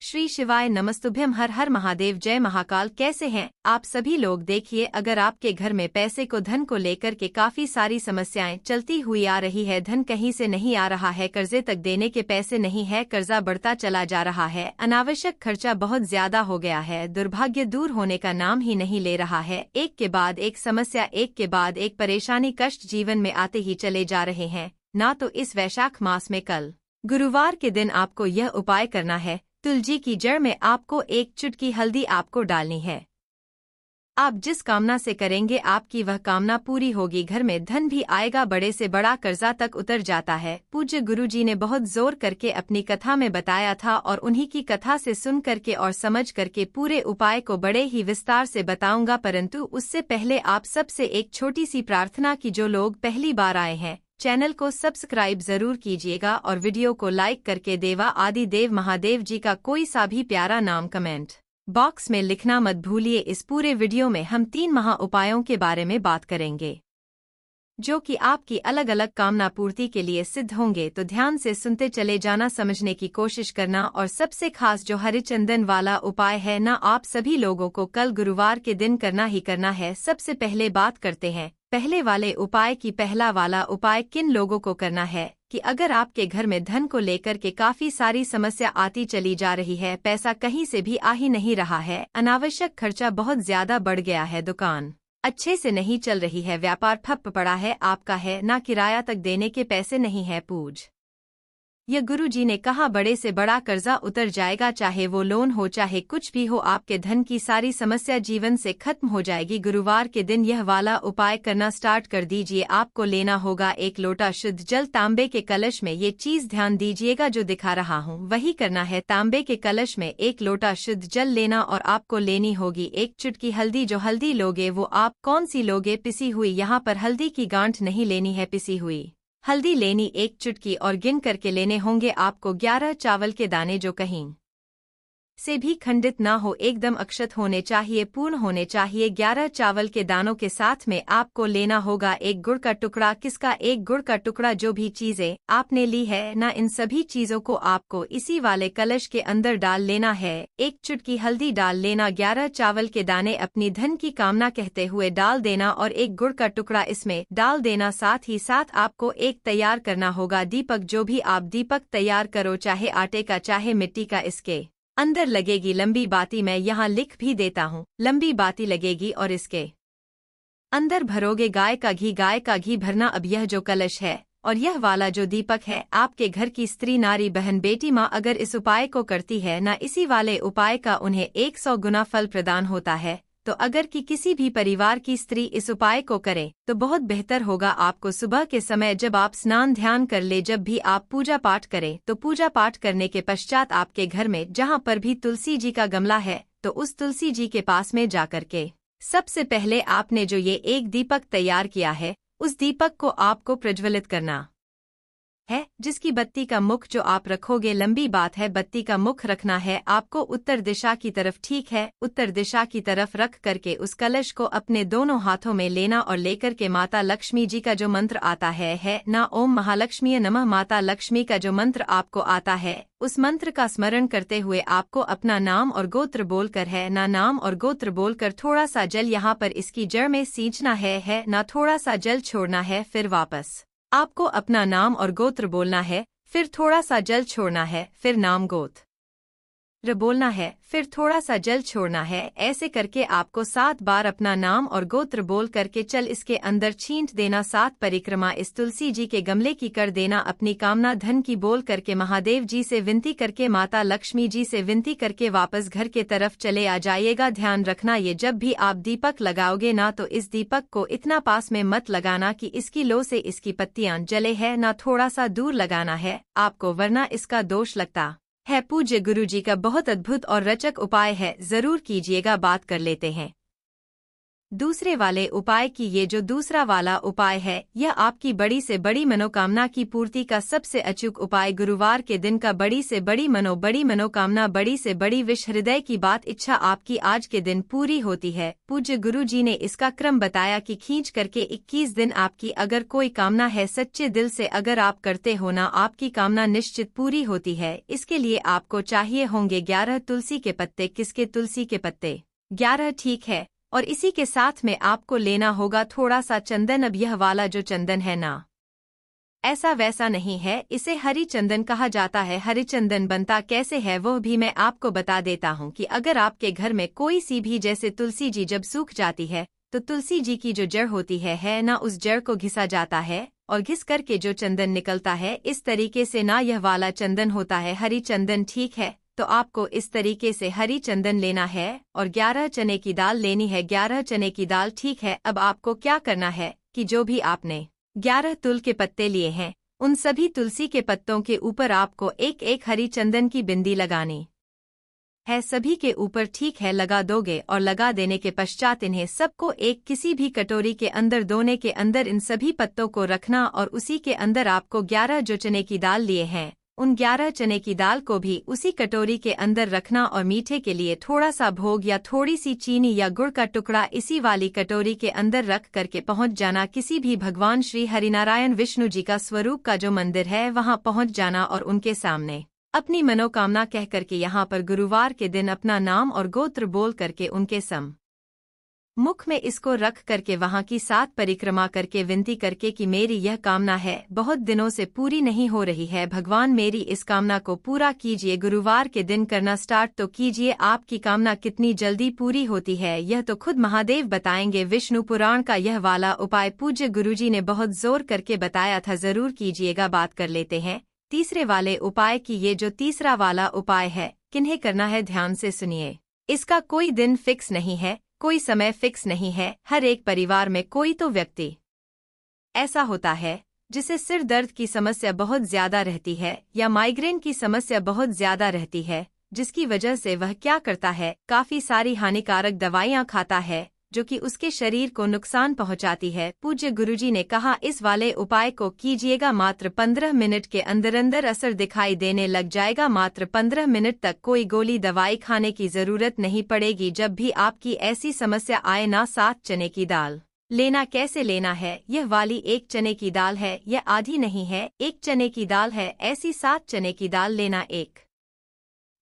श्री शिवाय नमस्तुभ्यम। हर हर महादेव। जय महाकाल। कैसे हैं आप सभी लोग? देखिए, अगर आपके घर में पैसे को, धन को लेकर के काफी सारी समस्याएं चलती हुई आ रही है, धन कहीं से नहीं आ रहा है, कर्जे तक देने के पैसे नहीं है, कर्जा बढ़ता चला जा रहा है, अनावश्यक खर्चा बहुत ज्यादा हो गया है, दुर्भाग्य दूर होने का नाम ही नहीं ले रहा है, एक के बाद एक समस्या, एक के बाद एक परेशानी, कष्ट जीवन में आते ही चले जा रहे हैं ना। तो इस वैशाख मास में कल गुरुवार के दिन आपको यह उपाय करना है। तुलसी की जड़ में आपको एक चुटकी हल्दी आपको डालनी है। आप जिस कामना से करेंगे आपकी वह कामना पूरी होगी। घर में धन भी आएगा, बड़े से बड़ा कर्जा तक उतर जाता है। पूज्य गुरुजी ने बहुत जोर करके अपनी कथा में बताया था और उन्हीं की कथा से सुन करके और समझ करके पूरे उपाय को बड़े ही विस्तार से बताऊंगा। परंतु उससे पहले आप सबसे एक छोटी सी प्रार्थना की, जो लोग पहली बार आए हैं चैनल को सब्सक्राइब जरूर कीजिएगा और वीडियो को लाइक करके देवा आदि देव महादेव जी का कोई सा भी प्यारा नाम कमेंट बॉक्स में लिखना मत भूलिए। इस पूरे वीडियो में हम 3 महा उपायों के बारे में बात करेंगे जो कि आपकी अलग अलग कामना पूर्ति के लिए सिद्ध होंगे। तो ध्यान से सुनते चले जाना, समझने की कोशिश करना। और सबसे खास जो हरिचंदन वाला उपाय है ना, आप सभी लोगों को कल गुरुवार के दिन करना ही करना है। सबसे पहले बात करते हैं पहले वाले उपाय की। पहला वाला उपाय किन लोगों को करना है कि अगर आपके घर में धन को लेकर के काफी सारी समस्या आती चली जा रही है, पैसा कहीं से भी आ ही नहीं रहा है, अनावश्यक खर्चा बहुत ज्यादा बढ़ गया है, दुकान अच्छे से नहीं चल रही है, व्यापार ठप पड़ा है, आपका है ना, किराया तक देने के पैसे नहीं है, यह गुरु जी ने कहा बड़े से बड़ा कर्जा उतर जाएगा, चाहे वो लोन हो चाहे कुछ भी हो, आपके धन की सारी समस्या जीवन से खत्म हो जाएगी। गुरुवार के दिन यह वाला उपाय करना स्टार्ट कर दीजिए। आपको लेना होगा 1 लोटा शुद्ध जल तांबे के कलश में। ये चीज ध्यान दीजिएगा, जो दिखा रहा हूँ वही करना है। तांबे के कलश में 1 लोटा शुद्ध जल लेना और आपको लेनी होगी 1 चुटकी हल्दी। जो हल्दी लोगे वो आप कौन सी लोगे? पिसी हुई। यहाँ पर हल्दी की गांठ नहीं लेनी है, पिसी हुई हल्दी लेनी 1 चुटकी और गिन करके लेने होंगे आपको 11 चावल के दाने, जो कहीं से भी खंडित ना हो, एकदम अक्षत होने चाहिए, पूर्ण होने चाहिए। 11 चावल के दानों के साथ में आपको लेना होगा 1 गुड़ का टुकड़ा। किसका? 1 गुड़ का टुकड़ा। जो भी चीजें आपने ली है ना, इन सभी चीजों को आपको इसी वाले कलश के अंदर डाल लेना है। 1 चुटकी हल्दी डाल लेना, 11 चावल के दाने अपनी धन की कामना कहते हुए डाल देना और 1 गुड़ का टुकड़ा इसमें डाल देना। साथ ही साथ आपको एक तैयार करना होगा दीपक। जो भी आप दीपक तैयार करो, चाहे आटे का चाहे मिट्टी का, इसके अंदर लगेगी लंबी बाती। मैं यहाँ लिख भी देता हूँ, लंबी बाती लगेगी और इसके अंदर भरोगे गाय का घी। गाय का घी भरना। अब यह जो कलश है और यह वाला जो दीपक है, आपके घर की स्त्री, नारी, बहन, बेटी, माँ अगर इस उपाय को करती है ना, इसी वाले उपाय का उन्हें 100 गुना फल प्रदान होता है। तो अगर कि किसी भी परिवार की स्त्री इस उपाय को करे तो बहुत बेहतर होगा। आपको सुबह के समय जब आप स्नान ध्यान कर ले, जब भी आप पूजा पाठ करें, तो पूजा पाठ करने के पश्चात आपके घर में जहाँ पर भी तुलसी जी का गमला है, तो उस तुलसी जी के पास में जाकर के सबसे पहले आपने जो ये एक दीपक तैयार किया है, उस दीपक को आपको प्रज्वलित करना है, जिसकी बत्ती का मुख जो आप रखोगे, लंबी बात है, बत्ती का मुख रखना है आपको उत्तर दिशा की तरफ। ठीक है, उत्तर दिशा की तरफ रख करके उस कलश को अपने दोनों हाथों में लेना और लेकर के माता लक्ष्मी जी का जो मंत्र आता है ना, ओम महालक्ष्मी नमः, माता लक्ष्मी का जो मंत्र आपको आता है, उस मंत्र का स्मरण करते हुए आपको अपना नाम और गोत्र बोलकर है ना, नाम और गोत्र बोलकर थोड़ा सा जल यहाँ पर इसकी जड़ में सींचना है ना, थोड़ा सा जल छोड़ना है, फिर वापस आपको अपना नाम और गोत्र बोलना है, फिर थोड़ा सा जल छोड़ना है, फिर नाम गोत्र बोलना है, फिर थोड़ा सा जल छोड़ना है। ऐसे करके आपको 7 बार अपना नाम और गोत्र बोल करके चल इसके अंदर छींट देना। 7 परिक्रमा इस तुलसी जी के गमले की कर देना। अपनी कामना धन की बोल करके महादेव जी से विनती करके, माता लक्ष्मी जी से विनती करके वापस घर के तरफ चले आ जाइएगा। ध्यान रखना, ये जब भी आप दीपक लगाओगे ना, तो इस दीपक को इतना पास में मत लगाना कि इसकी लो से इसकी पत्तियां जले है ना, थोड़ा सा दूर लगाना है आपको, वरना इसका दोष लगता है। पूज्य गुरु जी का बहुत अद्भुत और रचक उपाय है, जरूर कीजिएगा। बात कर लेते हैं दूसरे वाले उपाय की ये जो दूसरा वाला उपाय है, यह आपकी बड़ी से बड़ी मनोकामना की पूर्ति का सबसे अचूक उपाय। गुरुवार के दिन का बड़ी से बड़ी मनोकामना, बड़ी से बड़ी विश हृदय की बात इच्छा आपकी आज के दिन पूरी होती है। पूज्य गुरु जी ने इसका क्रम बताया कि खींच करके 21 दिन आपकी अगर कोई कामना है, सच्चे दिल से अगर आप करते हो ना, आपकी कामना निश्चित पूरी होती है। इसके लिए आपको चाहिए होंगे 11 तुलसी के पत्ते। किसके? तुलसी के पत्ते 11, ठीक है। और इसी के साथ में आपको लेना होगा थोड़ा सा चंदन। अब यह वाला जो चंदन है ना, ऐसा वैसा नहीं है, इसे हरी चंदन कहा जाता है। हरी चंदन बनता कैसे है वो भी मैं आपको बता देता हूँ कि अगर आपके घर में कोई सी भी, जैसे तुलसी जी जब सूख जाती है तो तुलसी जी की जो जड़ होती है ना, उस जड़ को घिसा जाता है और घिस करके जो चंदन निकलता है, इस तरीके से ना यह वाला चंदन होता है हरी चंदन, ठीक है। तो आपको इस तरीके से हरी चंदन लेना है और 11 चने की दाल लेनी है। 11 चने की दाल, ठीक है। अब आपको क्या करना है कि जो भी आपने 11 तुल के पत्ते लिए हैं, उन सभी तुलसी के पत्तों के ऊपर आपको एक एक हरी चंदन की बिंदी लगानी है। सभी के ऊपर, ठीक है, लगा दोगे और लगा देने के पश्चात इन्हें सबको एक किसी भी कटोरी के अंदर, दोने के अंदर इन सभी पत्तों को रखना और उसी के अंदर आपको 11 जो चने की दाल लिए हैं, उन 11 चने की दाल को भी उसी कटोरी के अंदर रखना और मीठे के लिए थोड़ा सा भोग या थोड़ी सी चीनी या गुड़ का टुकड़ा इसी वाली कटोरी के अंदर रख करके पहुंच जाना। किसी भी भगवान श्री हरिनारायण विष्णु जी का स्वरूप का जो मंदिर है वहां पहुंच जाना और उनके सामने अपनी मनोकामना कह करके यहाँ पर गुरुवार के दिन अपना नाम और गोत्र बोल करके उनके मुख में इसको रख करके वहां की 7 परिक्रमा करके विनती करके कि मेरी यह कामना है, बहुत दिनों से पूरी नहीं हो रही है, भगवान मेरी इस कामना को पूरा कीजिए। गुरुवार के दिन करना स्टार्ट तो कीजिए। आपकी कामना कितनी जल्दी पूरी होती है यह तो खुद महादेव बताएंगे। विष्णु पुराण का यह वाला उपाय पूज्य गुरुजी ने बहुत जोर करके बताया था, जरूर कीजिएगा। बात कर लेते हैं तीसरे वाले उपाय की। ये जो तीसरा वाला उपाय है, किन्हें करना है ध्यान से सुनिए। इसका कोई दिन फिक्स नहीं है, कोई समय फिक्स नहीं है। हर एक परिवार में कोई तो व्यक्ति ऐसा होता है जिसे सिर दर्द की समस्या बहुत ज्यादा रहती है या माइग्रेन की समस्या बहुत ज्यादा रहती है, जिसकी वजह से वह क्या करता है, काफी सारी हानिकारक दवाइयां खाता है जो कि उसके शरीर को नुकसान पहुंचाती है। पूज्य गुरुजी ने कहा इस वाले उपाय को कीजिएगा, मात्र 15 मिनट के अंदर अंदर असर दिखाई देने लग जाएगा। मात्र 15 मिनट तक कोई गोली दवाई खाने की जरूरत नहीं पड़ेगी। जब भी आपकी ऐसी समस्या आए ना, 7 चने की दाल लेना। कैसे लेना है? यह वाली 1 चने की दाल है, यह आधी नहीं है, 1 चने की दाल है। ऐसी 7 चने की दाल लेना। 1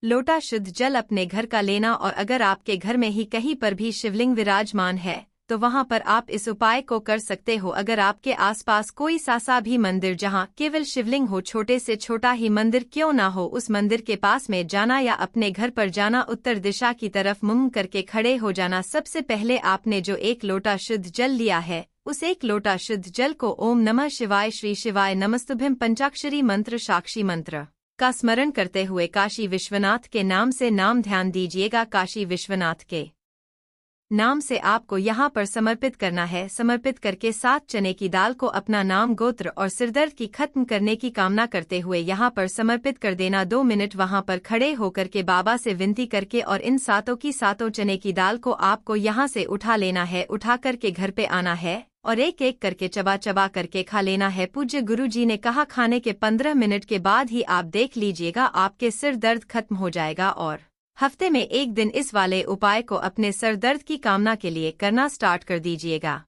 लोटा शुद्ध जल अपने घर का लेना और अगर आपके घर में ही कहीं पर भी शिवलिंग विराजमान है तो वहां पर आप इस उपाय को कर सकते हो। अगर आपके आसपास कोई सा भी मंदिर जहां केवल शिवलिंग हो, छोटे से छोटा ही मंदिर क्यों ना हो, उस मंदिर के पास में जाना या अपने घर पर जाना, उत्तर दिशा की तरफ मुंह करके खड़े हो जाना। सबसे पहले आपने जो 1 लोटा शुद्ध जल लिया है, उस 1 लोटा शुद्ध जल को ओम नमः शिवाय, श्री शिवाय नमस्तुभ्यं पंचाक्षरी मंत्र, साक्षी मंत्र का स्मरण करते हुए काशी विश्वनाथ के नाम से नाम ध्यान दीजिएगा। काशी विश्वनाथ के नाम से आपको यहाँ पर समर्पित करना है। समर्पित करके 7 चने की दाल को अपना नाम, गोत्र और सिरदर्द की खत्म करने की कामना करते हुए यहाँ पर समर्पित कर देना। 2 मिनट वहाँ पर खड़े होकर के बाबा से विनती करके और इन 7 की 7 चने की दाल को आपको यहाँ से उठा लेना है। उठा करके घर पे आना है और एक एक करके चबा चबा करके खा लेना है। पूज्य गुरु जी ने कहा खाने के 15 मिनट के बाद ही आप देख लीजिएगा आपके सिर दर्द खत्म हो जाएगा और हफ्ते में 1 दिन इस वाले उपाय को अपने सर दर्द की कामना के लिए करना स्टार्ट कर दीजिएगा।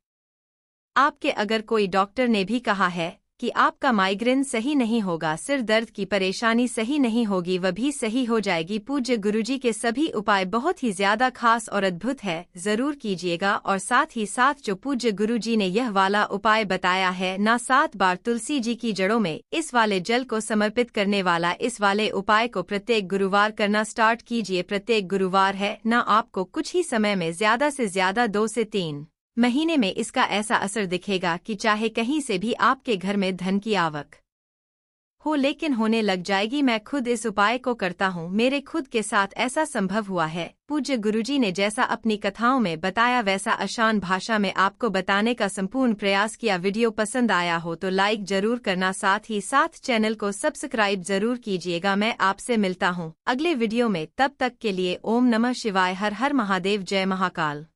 आपके अगर कोई डॉक्टर ने भी कहा है कि आपका माइग्रेन सही नहीं होगा, सिर दर्द की परेशानी सही नहीं होगी, वह भी सही हो जाएगी। पूज्य गुरुजी के सभी उपाय बहुत ही ज्यादा खास और अद्भुत है, जरूर कीजिएगा। और साथ ही साथ जो पूज्य गुरुजी ने यह वाला उपाय बताया है ना, 7 बार तुलसी जी की जड़ों में इस वाले जल को समर्पित करने वाला इस वाले उपाय को प्रत्येक गुरुवार करना स्टार्ट कीजिए। प्रत्येक गुरुवार है ना, आपको कुछ ही समय में ज्यादा से ज्यादा 2 से 3 महीने में इसका ऐसा असर दिखेगा कि चाहे कहीं से भी आपके घर में धन की आवक हो, लेकिन होने लग जाएगी। मैं खुद इस उपाय को करता हूँ, मेरे खुद के साथ ऐसा संभव हुआ है। पूज्य गुरुजी ने जैसा अपनी कथाओं में बताया वैसा आसान भाषा में आपको बताने का संपूर्ण प्रयास किया। वीडियो पसंद आया हो तो लाइक जरूर करना, साथ ही साथ चैनल को सब्सक्राइब जरूर कीजिएगा। मैं आपसे मिलता हूँ अगले वीडियो में, तब तक के लिए ओम नमः शिवाय, हर हर महादेव, जय महाकाल।